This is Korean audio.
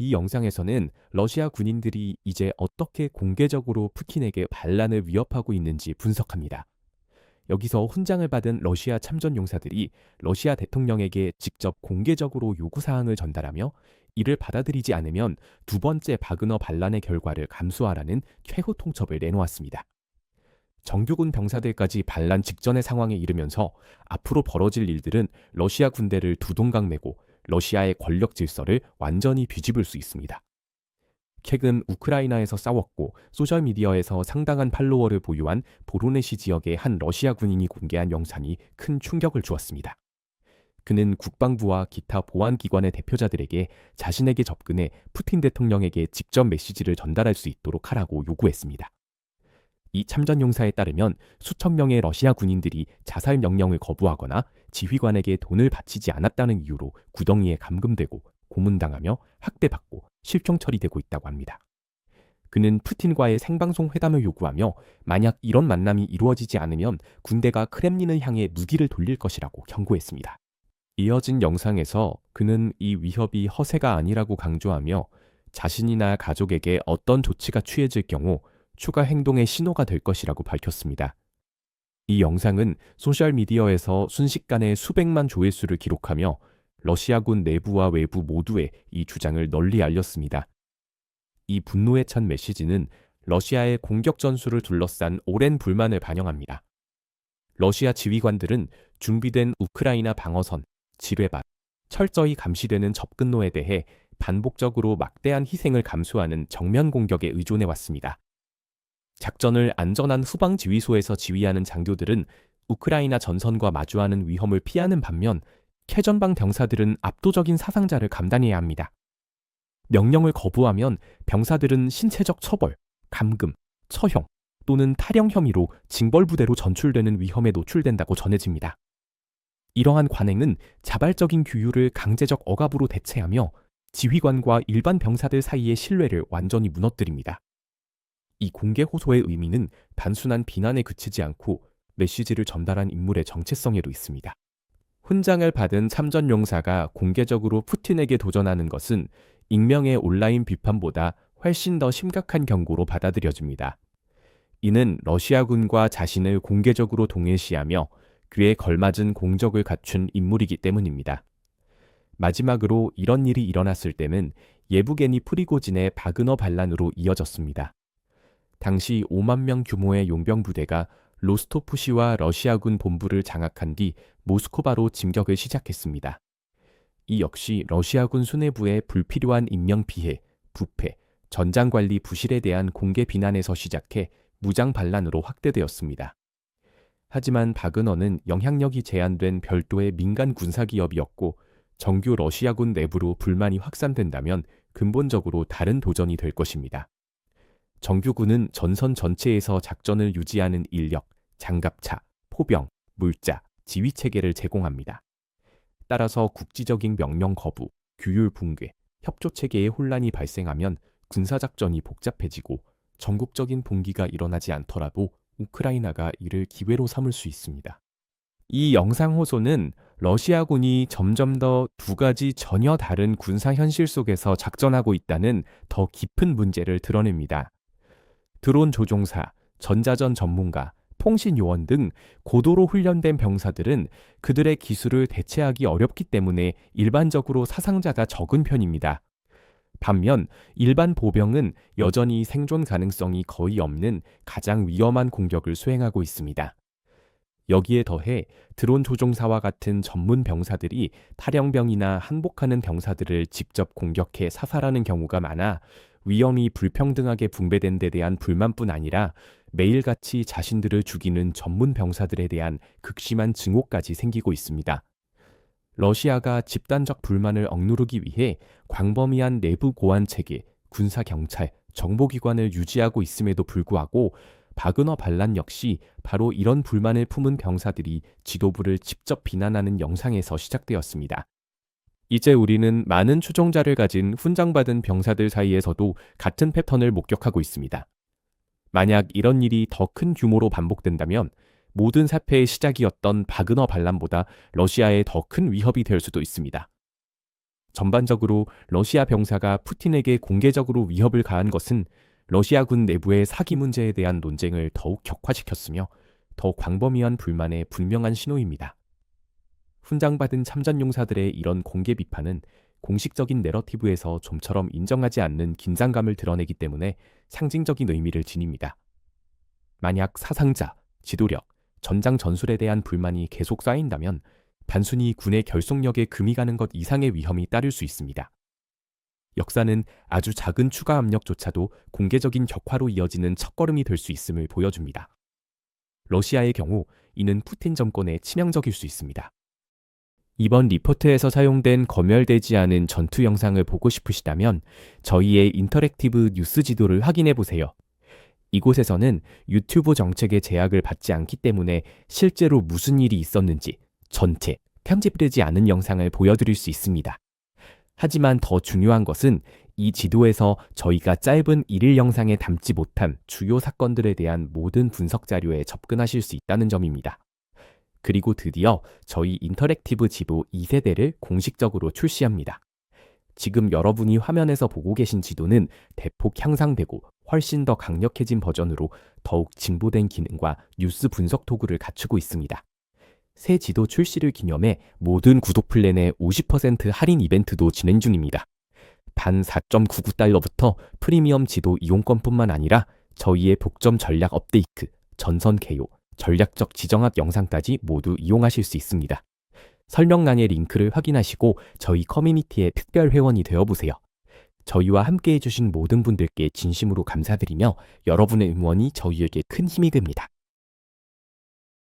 이 영상에서는 러시아 군인들이 이제 어떻게 공개적으로 푸틴에게 반란을 위협하고 있는지 분석합니다. 여기서 훈장을 받은 러시아 참전용사들이 러시아 대통령에게 직접 공개적으로 요구사항을 전달하며 이를 받아들이지 않으면 두 번째 바그너 반란의 결과를 감수하라는 최후 통첩을 내놓았습니다. 정규군 병사들까지 반란 직전의 상황에 이르면서 앞으로 벌어질 일들은 러시아 군대를 두동강 내고 러시아의 권력 질서를 완전히 뒤집을 수 있습니다. 최근 우크라이나에서 싸웠고 소셜미디어에서 상당한 팔로워를 보유한 보로네시 지역의 한 러시아 군인이 공개한 영상이 큰 충격을 주었습니다. 그는 국방부와 기타 보안기관의 대표자들에게 자신에게 접근해 푸틴 대통령에게 직접 메시지를 전달할 수 있도록 하라고 요구했습니다. 이 참전용사에 따르면 수천 명의 러시아 군인들이 자살 명령을 거부하거나 지휘관에게 돈을 바치지 않았다는 이유로 구덩이에 감금되고 고문당하며 학대받고 실종 처리되고 있다고 합니다. 그는 푸틴과의 생방송 회담을 요구하며 만약 이런 만남이 이루어지지 않으면 군대가 크렘린을 향해 무기를 돌릴 것이라고 경고했습니다. 이어진 영상에서 그는 이 위협이 허세가 아니라고 강조하며 자신이나 가족에게 어떤 조치가 취해질 경우 추가 행동의 신호가 될 것이라고 밝혔습니다. 이 영상은 소셜미디어에서 순식간에 수백만 조회수를 기록하며 러시아군 내부와 외부 모두에 이 주장을 널리 알렸습니다. 이 분노에 찬 메시지는 러시아의 공격 전술을 둘러싼 오랜 불만을 반영합니다. 러시아 지휘관들은 준비된 우크라이나 방어선, 지뢰밭, 철저히 감시되는 접근로에 대해 반복적으로 막대한 희생을 감수하는 정면 공격에 의존해왔습니다. 작전을 안전한 후방 지휘소에서 지휘하는 장교들은 우크라이나 전선과 마주하는 위험을 피하는 반면 최전방 병사들은 압도적인 사상자를 감당해야 합니다. 명령을 거부하면 병사들은 신체적 처벌, 감금, 처형 또는 탈영 혐의로 징벌부대로 전출되는 위험에 노출된다고 전해집니다. 이러한 관행은 자발적인 규율을 강제적 억압으로 대체하며 지휘관과 일반 병사들 사이의 신뢰를 완전히 무너뜨립니다. 이 공개 호소의 의미는 단순한 비난에 그치지 않고 메시지를 전달한 인물의 정체성에도 있습니다. 훈장을 받은 참전용사가 공개적으로 푸틴에게 도전하는 것은 익명의 온라인 비판보다 훨씬 더 심각한 경고로 받아들여집니다. 이는 러시아군과 자신을 공개적으로 동일시하며 그에 걸맞은 공적을 갖춘 인물이기 때문입니다. 마지막으로 이런 일이 일어났을 때는 예부게니 프리고진의 바그너 반란으로 이어졌습니다. 당시 5만 명 규모의 용병 부대가 로스토프시와 러시아군 본부를 장악한 뒤 모스크바로 진격을 시작했습니다. 이 역시 러시아군 수뇌부의 불필요한 인명피해, 부패, 전장관리 부실에 대한 공개 비난에서 시작해 무장 반란으로 확대되었습니다. 하지만 바그너는 영향력이 제한된 별도의 민간 군사기업이었고 정규 러시아군 내부로 불만이 확산된다면 근본적으로 다른 도전이 될 것입니다. 정규군은 전선 전체에서 작전을 유지하는 인력, 장갑차, 포병, 물자, 지휘체계를 제공합니다. 따라서 국지적인 명령 거부, 규율 붕괴, 협조체계의 혼란이 발생하면 군사작전이 복잡해지고 전국적인 봉기가 일어나지 않더라도 우크라이나가 이를 기회로 삼을 수 있습니다. 이 영상 호소는 러시아군이 점점 더 두 가지 전혀 다른 군사 현실 속에서 작전하고 있다는 더 깊은 문제를 드러냅니다. 드론 조종사, 전자전 전문가, 통신요원 등 고도로 훈련된 병사들은 그들의 기술을 대체하기 어렵기 때문에 일반적으로 사상자가 적은 편입니다. 반면 일반 보병은 여전히 생존 가능성이 거의 없는 가장 위험한 공격을 수행하고 있습니다. 여기에 더해 드론 조종사와 같은 전문 병사들이 탈영병이나 항복하는 병사들을 직접 공격해 사살하는 경우가 많아 위험이 불평등하게 분배된 데 대한 불만뿐 아니라 매일같이 자신들을 죽이는 전문 병사들에 대한 극심한 증오까지 생기고 있습니다. 러시아가 집단적 불만을 억누르기 위해 광범위한 내부 고안 체계, 군사 경찰, 정보기관을 유지하고 있음에도 불구하고 바그너 반란 역시 바로 이런 불만을 품은 병사들이 지도부를 직접 비난하는 영상에서 시작되었습니다. 이제 우리는 많은 추종자를 가진 훈장받은 병사들 사이에서도 같은 패턴을 목격하고 있습니다. 만약 이런 일이 더 큰 규모로 반복된다면 모든 사태의 시작이었던 바그너 반란보다 러시아에 더 큰 위협이 될 수도 있습니다. 전반적으로 러시아 병사가 푸틴에게 공개적으로 위협을 가한 것은 러시아군 내부의 사기 문제에 대한 논쟁을 더욱 격화시켰으며 더 광범위한 불만의 분명한 신호입니다. 훈장받은 참전용사들의 이런 공개 비판은 공식적인 내러티브에서 좀처럼 인정하지 않는 긴장감을 드러내기 때문에 상징적인 의미를 지닙니다. 만약 사상자, 지도력, 전장 전술에 대한 불만이 계속 쌓인다면 단순히 군의 결속력에 금이 가는 것 이상의 위험이 따를 수 있습니다. 역사는 아주 작은 추가 압력조차도 공개적인 격화로 이어지는 첫걸음이 될 수 있음을 보여줍니다. 러시아의 경우 이는 푸틴 정권에 치명적일 수 있습니다. 이번 리포트에서 사용된 검열되지 않은 전투 영상을 보고 싶으시다면 저희의 인터랙티브 뉴스 지도를 확인해 보세요. 이곳에서는 유튜브 정책의 제약을 받지 않기 때문에 실제로 무슨 일이 있었는지 전체 편집되지 않은 영상을 보여드릴 수 있습니다. 하지만 더 중요한 것은 이 지도에서 저희가 짧은 1일 영상에 담지 못한 주요 사건들에 대한 모든 분석 자료에 접근하실 수 있다는 점입니다. 그리고 드디어 저희 인터랙티브 지도 2세대를 공식적으로 출시합니다. 지금 여러분이 화면에서 보고 계신 지도는 대폭 향상되고 훨씬 더 강력해진 버전으로 더욱 진보된 기능과 뉴스 분석 도구를 갖추고 있습니다. 새 지도 출시를 기념해 모든 구독 플랜의 50% 할인 이벤트도 진행 중입니다. 단 4.99달러부터 프리미엄 지도 이용권뿐만 아니라 저희의 독점 전략 업데이트, 전선 개요, 전략적 지정학 영상까지 모두 이용하실 수 있습니다. 설명란의 링크를 확인하시고 저희 커뮤니티의 특별 회원이 되어보세요. 저희와 함께 해주신 모든 분들께 진심으로 감사드리며 여러분의 응원이 저희에게 큰 힘이 됩니다.